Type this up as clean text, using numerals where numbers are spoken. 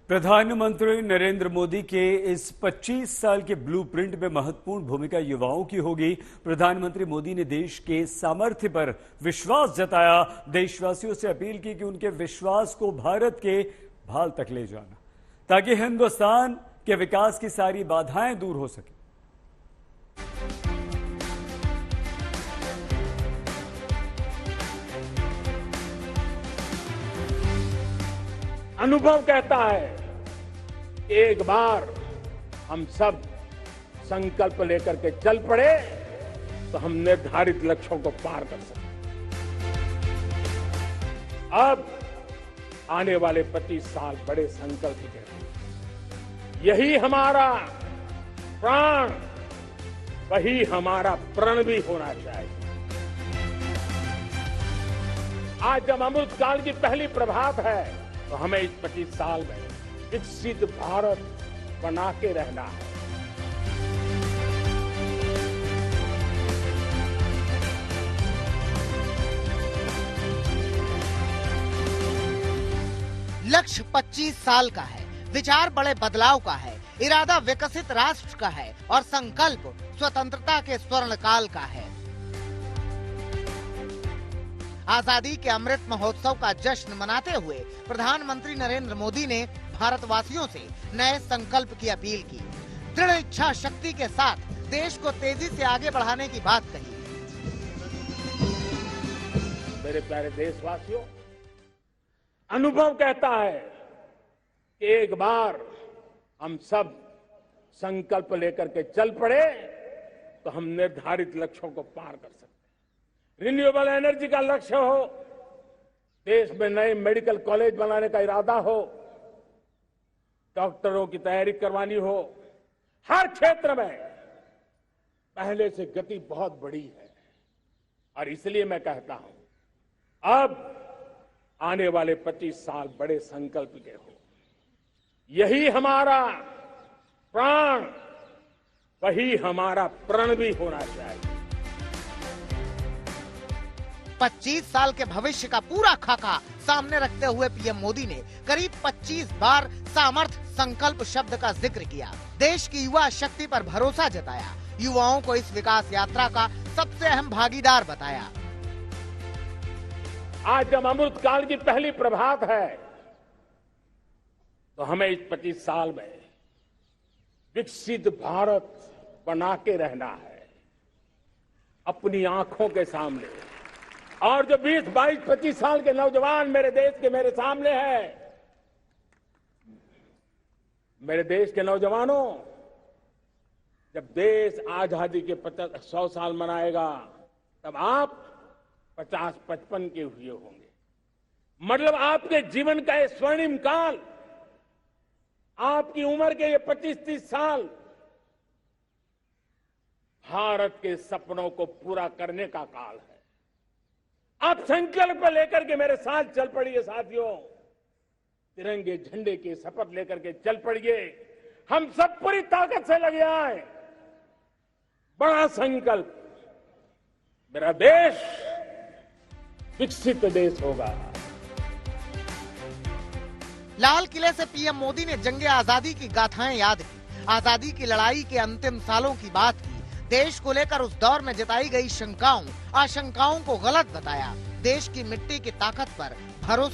प्रधानमंत्री नरेंद्र मोदी के इस 25 साल के ब्लूप्रिंट में महत्वपूर्ण भूमिका युवाओं की होगी। प्रधानमंत्री मोदी ने देश के सामर्थ्य पर विश्वास जताया, देशवासियों से अपील की कि उनके विश्वास को भारत के भाल तक ले जाना, ताकि हिंदुस्तान के विकास की सारी बाधाएं दूर हो सके। अनुभव कहता है कि एक बार हम सब संकल्प लेकर के चल पड़े तो हम निर्धारित लक्ष्यों को पार कर सकते। अब आने वाले 25 साल बड़े संकल्प के हैं। यही हमारा प्राण, वही हमारा प्रण भी होना चाहिए। आज जब अमृत काल की पहली प्रभात है तो हमें इस 25 साल में विकसित भारत बना के रहना है। लक्ष्य 25 साल का है, विचार बड़े बदलाव का है, इरादा विकसित राष्ट्र का है और संकल्प स्वतंत्रता के स्वर्ण काल का है। आजादी के अमृत महोत्सव का जश्न मनाते हुए प्रधानमंत्री नरेंद्र मोदी ने भारतवासियों से नए संकल्प की अपील की। दृढ़ इच्छा शक्ति के साथ देश को तेजी से आगे बढ़ाने की बात कही। मेरे प्यारे देशवासियों, अनुभव कहता है कि एक बार हम सब संकल्प लेकर के चल पड़े तो हम निर्धारित लक्ष्यों को पार कर सकते। रिन्यूएबल एनर्जी का लक्ष्य हो, देश में नए मेडिकल कॉलेज बनाने का इरादा हो, डॉक्टरों की तैयारी करवानी हो, हर क्षेत्र में पहले से गति बहुत बड़ी है। और इसलिए मैं कहता हूं, अब आने वाले 25 साल बड़े संकल्प के हो। यही हमारा प्राण, वही हमारा प्रण भी होना चाहिए। 25 साल के भविष्य का पूरा खाका सामने रखते हुए पीएम मोदी ने करीब 25 बार सामर्थ्य संकल्प शब्द का जिक्र किया। देश की युवा शक्ति पर भरोसा जताया, युवाओं को इस विकास यात्रा का सबसे अहम भागीदार बताया। आज जब अमृत काल की पहली प्रभात है तो हमें इस 25 साल में विकसित भारत बना के रहना है, अपनी आंखों के सामने। और जो 20, 22, 25 साल के नौजवान मेरे देश के मेरे सामने हैं, मेरे देश के नौजवानों, जब देश आजादी के 100 साल मनाएगा तब आप 50-55 के हुए होंगे। मतलब आपके जीवन का ये स्वर्णिम काल, आपकी उम्र के ये 25-30 साल भारत के सपनों को पूरा करने का काल है। आप संकल्प लेकर के मेरे साथ चल पड़िए साथियों, तिरंगे झंडे की शपथ लेकर के चल पड़िए। हम सब पूरी ताकत से लगे आए। बड़ा संकल्प, मेरा देश विकसित देश होगा। लाल किले से पीएम मोदी ने जंगे आजादी की गाथाएं याद की, आजादी की लड़ाई के अंतिम सालों की बात की, देश को लेकर उस दौर में जताई गई शंकाओं आशंकाओं को गलत बताया, देश की मिट्टी की ताकत पर भरोसा